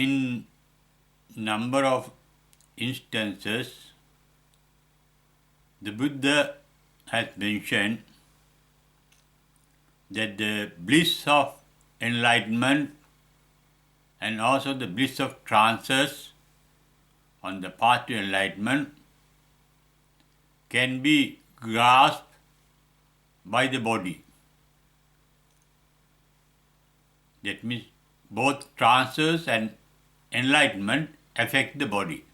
in number of instances, the Buddha has mentioned that the bliss of enlightenment and also the bliss of trances on the path to enlightenment can be grasped by the body. That means both trances and enlightenment affect the body.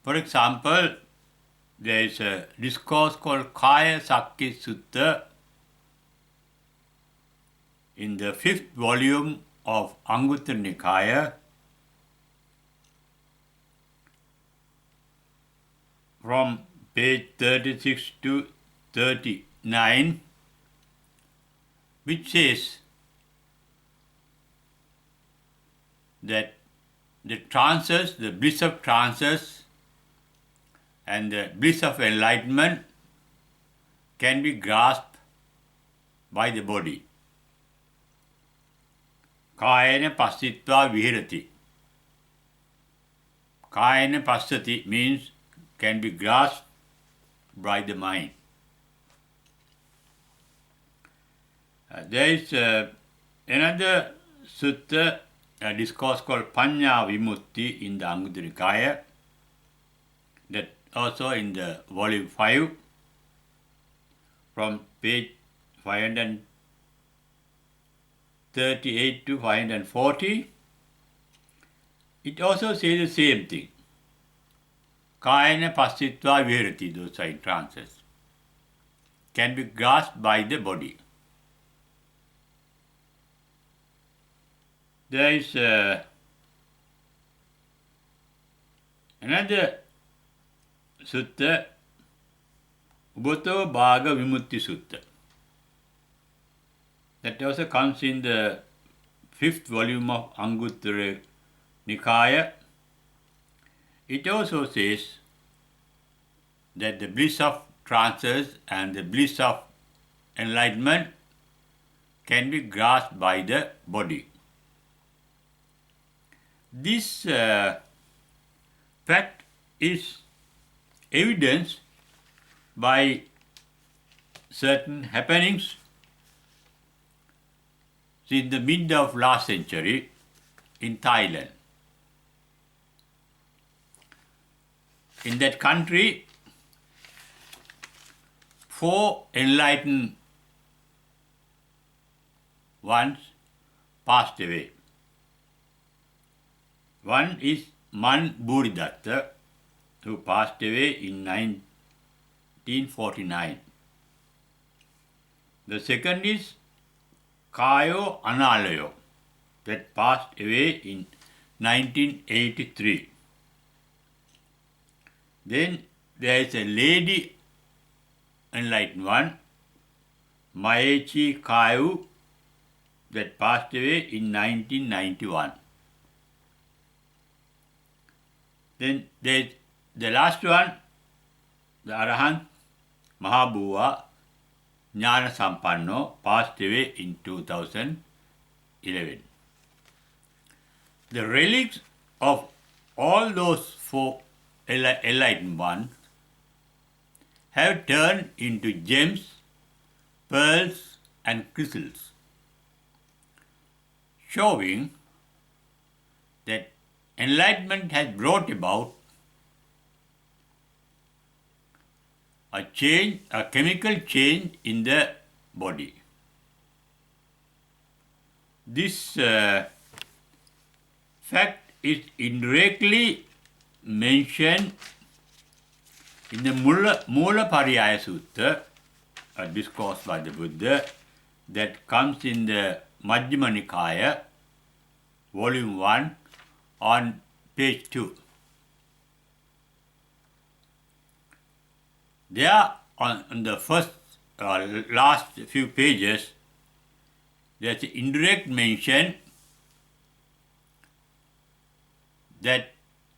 For example, there is a discourse called Kaya Sakya Sutta in the 5th volume of Anguttara Nikaya, from page 36 to 39, which says that the trances, the bliss of trances and the bliss of enlightenment can be grasped by the body. Kayena passitva vihirati. Kayena passati means can be grasped by the mind. There is another sutta, a discourse called Panya Vimutti in the Anguttara Nikaya, that also in the volume 5, from page 538 to 540. It also says the same thing. Kayena passitva vihirati, those are in trances, can be grasped by the body. There is another sutta, Ubato Bhaga Vimutti Sutta, that also comes in the 5th volume of Anguttara Nikaya. It also says that the bliss of trances and the bliss of enlightenment can be grasped by the body. This fact is evidenced by certain happenings in the mid of last century in Thailand. In that country, 4 enlightened ones passed away. One is Man Buridatta, who passed away in 1949. The second is Kayo Analayo, that passed away in 1983. Then there is a lady enlightened one, Maechi Kayu, that passed away in 1991. Then there is the last one, the Arahant Mahabhuva Jnana Sampanno, passed away in 2011. The relics of all those 4 enlightened ones have turned into gems, pearls and crystals, showing that enlightenment has brought about a change, a chemical change in the body. This fact is indirectly mentioned in the Mula Pariyaya Sutta, a discourse by the Buddha, that comes in the Majjhima Nikaya, volume 1, on page 2. There, on the first last few pages, there is an indirect mention that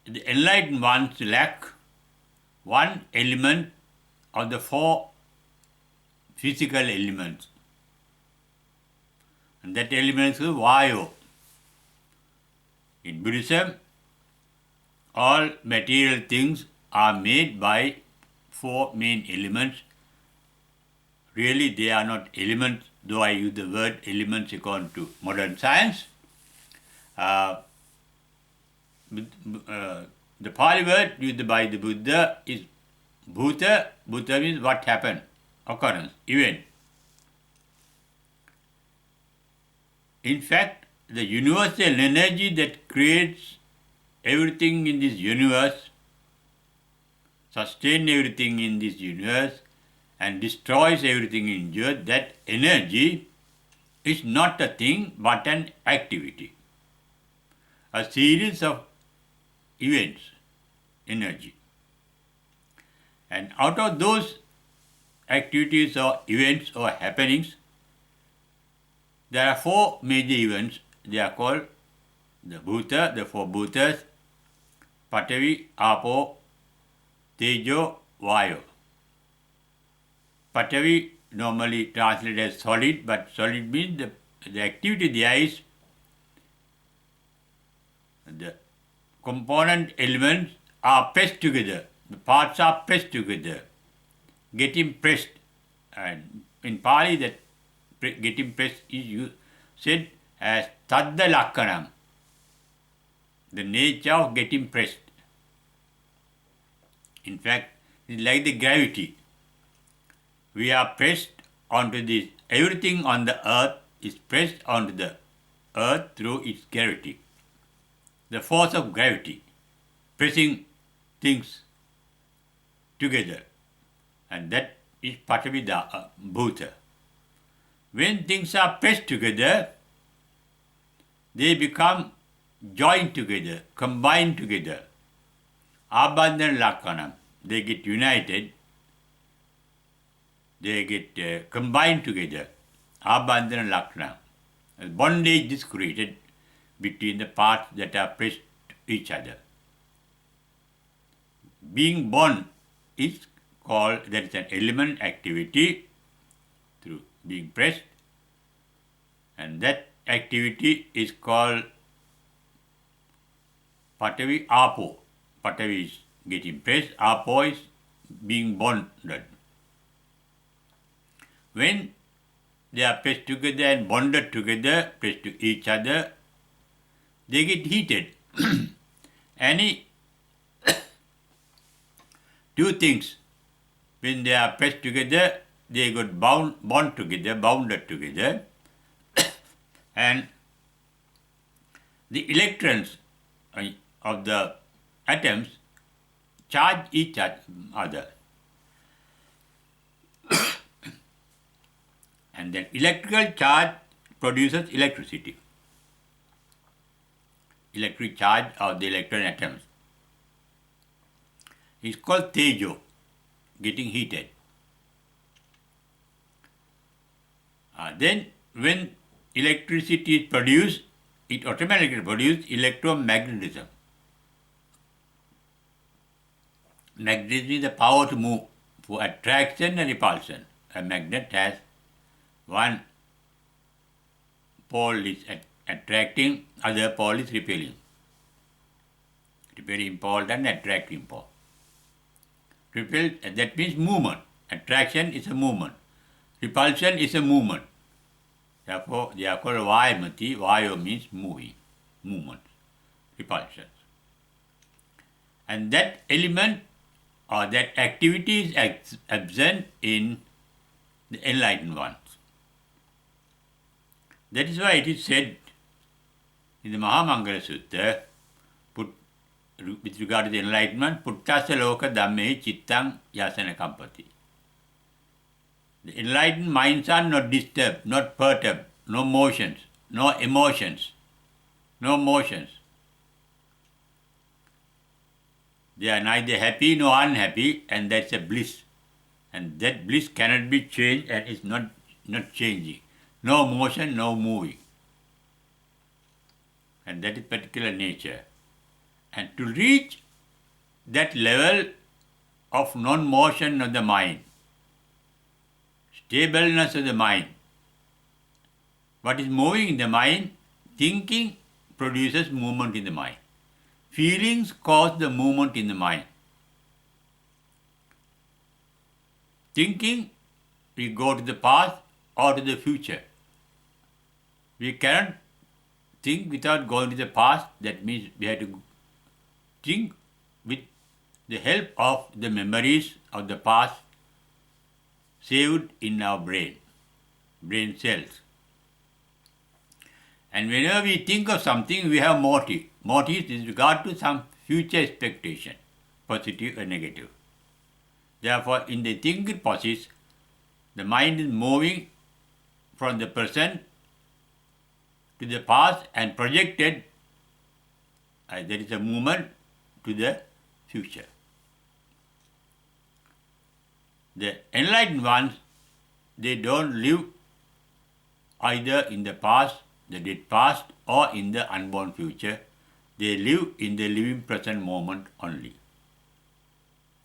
the enlightened ones lack one element of the 4 physical elements. And that element is Vayu, In Buddhism, all material things are made by four main elements. Really, they are not elements, though I use the word elements according to modern science. Uh, the Pali word used by the Buddha is bhuta. Bhuta means what happened, occurrence, event. In fact, the universal energy that creates everything in this universe, sustains everything in this universe, and destroys everything in universe, that energy is not a thing but an activity. A series of events, energy. And out of those activities or events or happenings, there are four major events. They are called the bhuta, the four bhutas, Patavi, Apo, Tejo, Vayo. Patavi normally translated as solid, but solid means the activity there is the component elements are pressed together. The parts are pressed together, getting pressed. And in Pali, that getting pressed is said as tadda lakkanam, the nature of getting pressed. In fact, it's like the gravity. We are pressed onto this. Everything on the earth is pressed onto the earth through its gravity. The force of gravity, pressing things together. And that is Patavi Bhuta. When things are pressed together, they become joined together, combined together. Abandhan Lakkanam. They get united, they get combined together. Abandhan Lakkanam. A bondage is created between the parts that are pressed to each other. Being born is called, that is an element activity through being pressed, and that activity is called Patavi Apo. Patavi is getting pressed, Apo is being bonded. When they are pressed together and bonded together, pressed to each other, they get heated. Any two things, when they are pressed together, they got bounded together, and the electrons of the atoms charge each other. And then electrical charge produces electricity. Electric charge of the electron atoms is called Tejo, getting heated. Then when electricity is produced, it automatically produces electromagnetism. Magnetism is the power to move, for attraction and repulsion. A magnet has one pole is attracting, other pole is repelling. Repelling pole and attracting pole. Repel, that means movement. Attraction is a movement. Repulsion is a movement. Therefore, they are called Vayamati. Vayo means moving, movement, repulsion. And that element or that activity is absent in the enlightened ones. That is why it is said in the Mahamangala Sutta, with regard to the enlightenment, Puttasa loka dhamme chittang yasana kampati. The enlightened minds are not disturbed, not perturbed, no motions, no emotions, no motions. They are neither happy nor unhappy, and that's a bliss. And that bliss cannot be changed and is not changing. No motion, no moving. And that is particular nature. And to reach that level of non-motion of the mind, stableness of the mind, what is moving in the mind? Thinking, produces movement in the mind. Feelings cause the movement in the mind. Thinking, we go to the past or to the future. We cannot think without going to the past. That means we have to think with the help of the memories of the past saved in our brain cells. And whenever we think of something, we have motive. Motive is regard to some future expectation, positive or negative. Therefore, in the thinking process, the mind is moving from the present to the past and projected, there is a movement to the future. The enlightened ones, they don't live either in the past, the dead past, or in the unborn future. They live in the living present moment only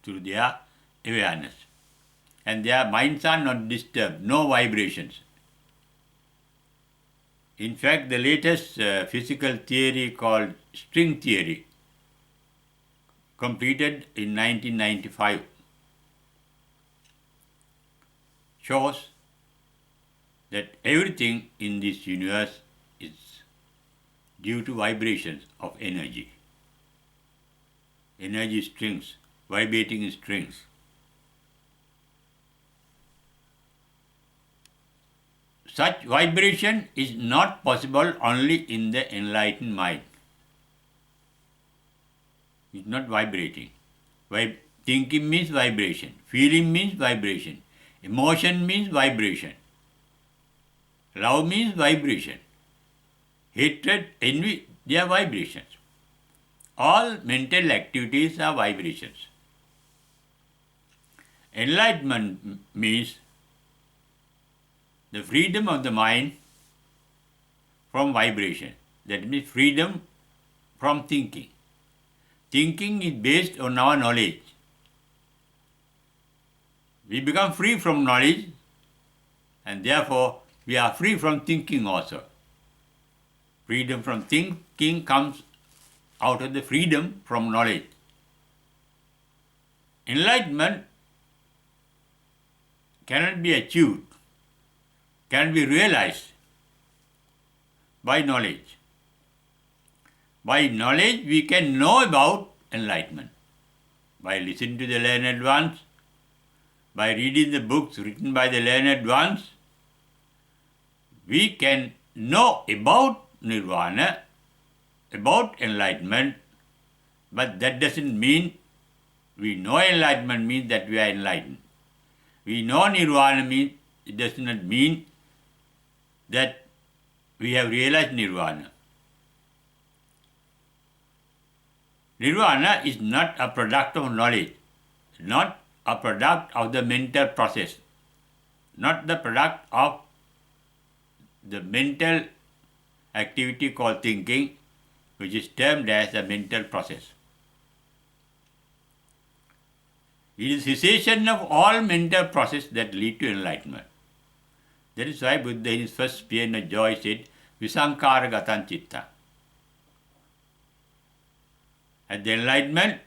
through their awareness. And their minds are not disturbed, no vibrations. In fact, the latest physical theory called string theory, completed in 1995, shows that everything in this universe is due to vibrations of energy. Energy strings, vibrating strings. Such vibration is not possible only in the enlightened mind. It's not vibrating. Thinking means vibration. Feeling means vibration. Emotion means vibration. Love means vibration. Hatred, envy, they are vibrations. All mental activities are vibrations. Enlightenment means the freedom of the mind from vibration. That means freedom from thinking. Thinking is based on our knowledge. We become free from knowledge, and therefore we are free from thinking also. Freedom from thinking comes out of the freedom from knowledge. Enlightenment cannot be achieved, can be realized by knowledge. By knowledge, we can know about enlightenment. By listening to the learned ones, by reading the books written by the learned ones, we can know about Nirvana, about enlightenment, but that doesn't mean we know enlightenment means that we are enlightened. We know Nirvana means it does not mean that we have realized Nirvana. Nirvana is not a product of knowledge, not a product of the mental process, not the product of the mental activity called thinking, which is termed as a mental process. It is cessation of all mental processes that lead to enlightenment. That is why Buddha in his first Spear of Joy said, Visankara gatan citta. At the enlightenment,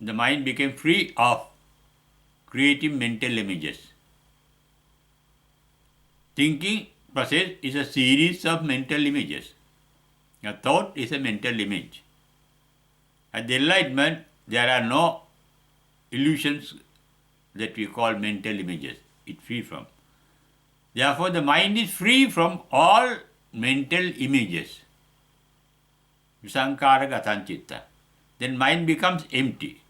the mind became free of creating mental images. Thinking process is a series of mental images. A thought is a mental image. At the enlightenment, there are no illusions that we call mental images. It's free from. Therefore, the mind is free from all mental images. Visankara gatan citta. Then mind becomes empty.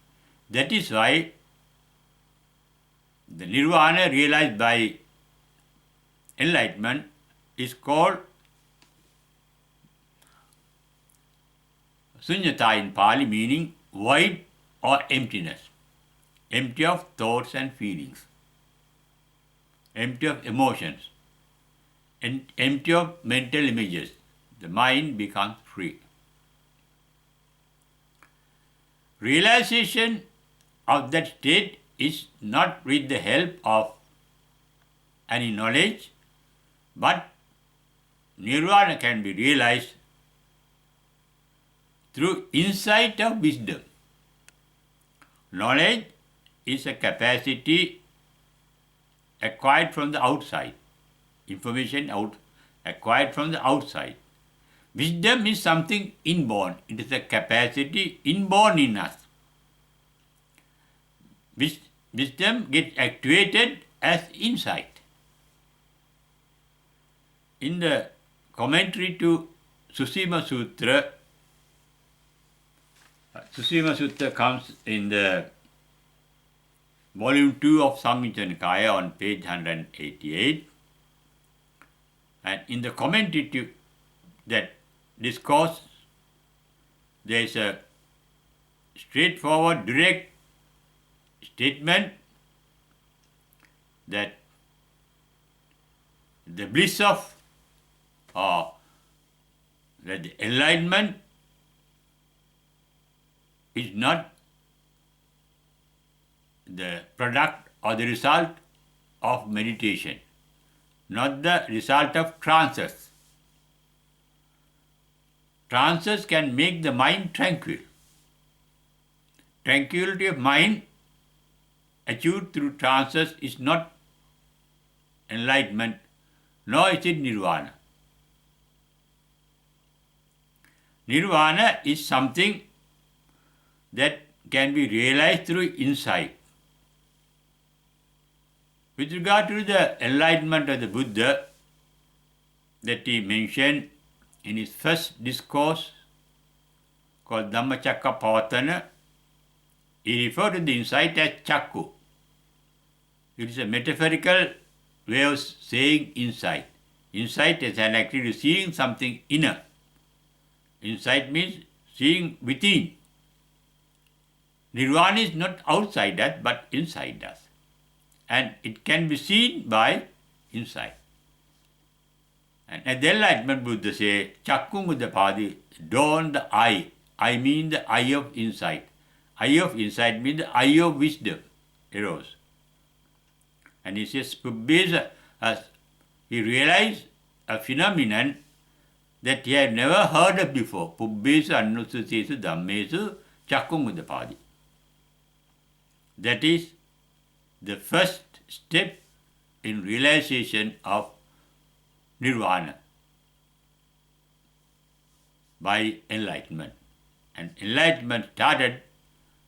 That is why the Nirvana realized by enlightenment is called Sunyata in Pali, meaning void or emptiness. Empty of thoughts and feelings, empty of emotions, and empty of mental images. The mind becomes free. Realization of that state is not with the help of any knowledge, but Nirvana can be realized through insight of wisdom. Knowledge is a capacity acquired from the outside, information acquired from the outside. Wisdom is something inborn. It is a capacity inborn in us. Wisdom gets activated as insight. In the commentary to Susima Sutra comes in the volume 2 of Samyutta Nikaya on page 188. And in the commentary to that discourse, there is a straightforward, direct statement that the bliss of that the enlightenment is not the product or the result of meditation, not the result of trances. Trances can make the mind tranquil. Tranquility of mind achieved through trances is not enlightenment, nor is it nirvana. Nirvana is something that can be realized through insight. With regard to the enlightenment of the Buddha that he mentioned in his first discourse called Dhammacakkappavattana, he referred to the insight as chakku. It is a metaphorical way of saying insight. Insight is an actually seeing something inner. Insight means seeing within. Nirvana is not outside us but inside us. And it can be seen by insight. And at the Enlightenment Buddha says, Chakkung Uddapadi, dawn the eye. I mean the eye of insight. Eye of insight means the eye of wisdom arose. And he says, he realized a phenomenon that he had never heard of before. Pubbesu annusasesu dhammesu chakkung uddapadi. That is the first step in realization of nirvana by enlightenment. And enlightenment started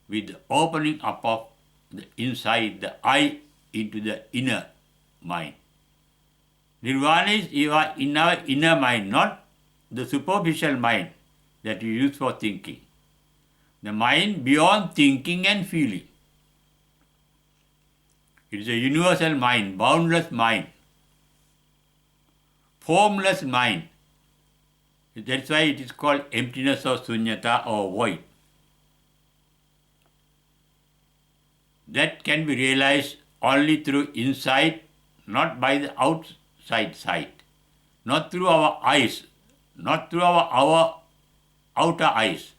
with the opening up of the inside, the eye into the inner mind. Nirvana is in our inner mind, not the superficial mind that we use for thinking. The mind beyond thinking and feeling. It is a universal mind, boundless mind, formless mind. That's why it is called emptiness or sunyata or void. That can be realized only through insight, not by the outside sight, not through our eyes, not through our outer eyes,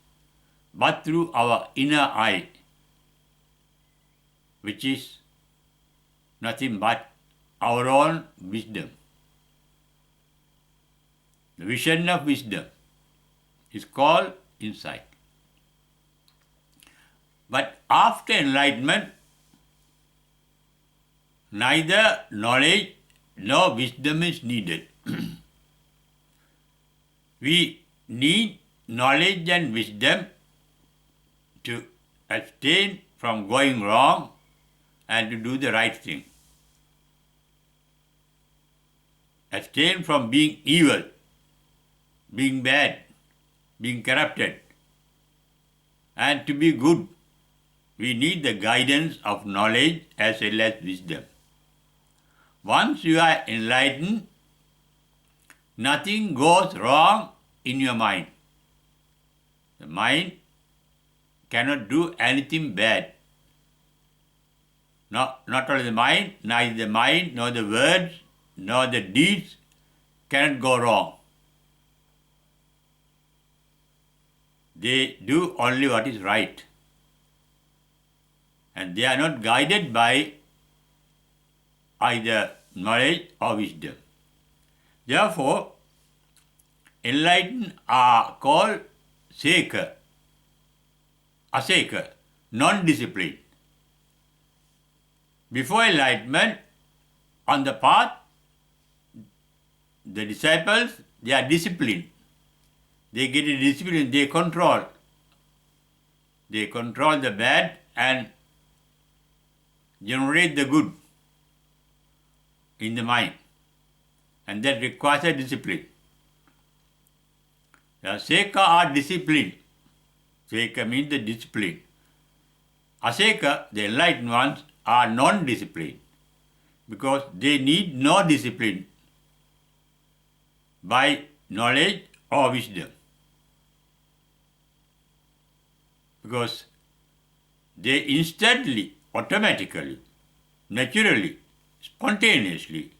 but through our inner eye, which is nothing but our own wisdom. The vision of wisdom is called insight. But after enlightenment, neither knowledge nor wisdom is needed. We need knowledge and wisdom to abstain from going wrong and to do the right thing. Abstain from being evil, being bad, being corrupted. And to be good, we need the guidance of knowledge as well as wisdom. Once you are enlightened, nothing goes wrong in your mind. The mind cannot do anything bad. Not only the mind, neither the mind, nor the words, nor the deeds cannot go wrong. They do only what is right. And they are not guided by either knowledge or wisdom. Therefore, enlightened are called seeker, aseeker, non-disciplined. Before enlightenment, on the path, the disciples, they are disciplined. They get a discipline, they control. They control the bad and generate the good in the mind. And that requires a discipline. The seeker are disciplined. Seeker means the discipline. Aseeker, the enlightened ones, are non-disciplined because they need no discipline by knowledge or wisdom. Because they instantly, automatically, naturally, spontaneously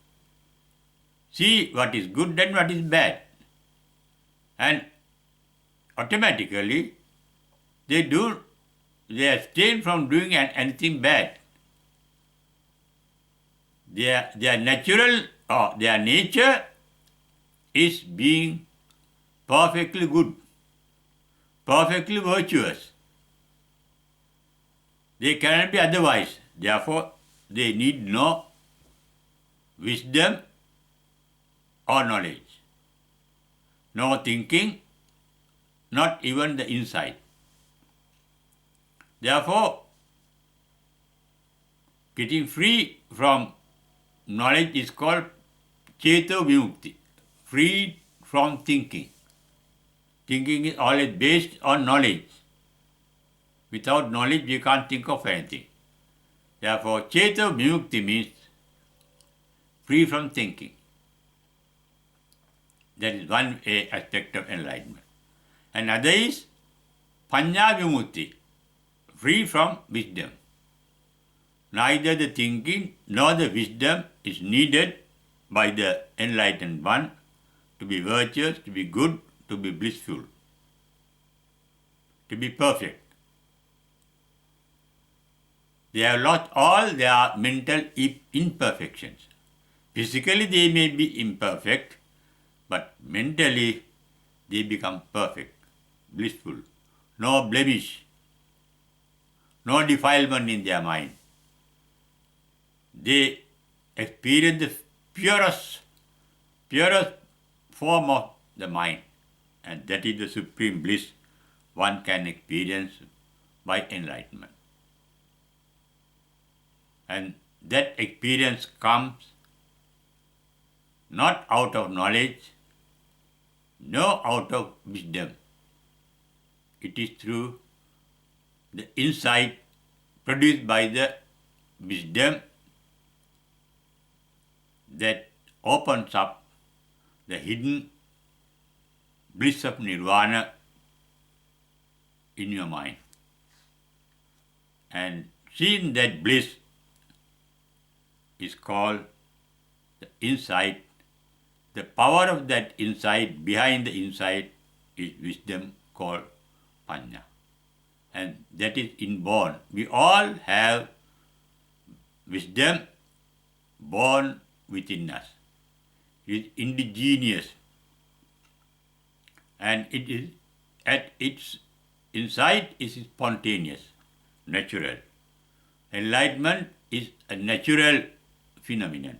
see what is good and what is bad. And automatically they abstain from doing anything bad. Their natural or their nature is being perfectly good, perfectly virtuous. They cannot be otherwise. Therefore, they need no wisdom or knowledge, no thinking, not even the insight. Therefore, getting free from knowledge is called Cheto Vimukti, free from thinking. Thinking is always based on knowledge. Without knowledge, we can't think of anything. Therefore, Cheto Vimukti means free from thinking. That is one aspect of enlightenment. Another is Panya Vimukti, free from wisdom. Neither the thinking nor the wisdom is needed by the enlightened one to be virtuous, to be good, to be blissful, to be perfect. They have lost all their mental imperfections. Physically they may be imperfect, but mentally they become perfect, blissful, no blemish, no defilement in their mind. They experience the purest form of the mind, and that is the supreme bliss one can experience by enlightenment. And that experience comes not out of knowledge, nor out of wisdom. It is through the insight produced by the wisdom that opens up the hidden bliss of Nirvana in your mind. And seeing that bliss is called the insight. The power of that insight, behind the insight, is wisdom called Panya. And that is inborn. We all have wisdom born within us. It is indigenous. And it is at its insight is spontaneous, natural. Enlightenment is a natural phenomenon.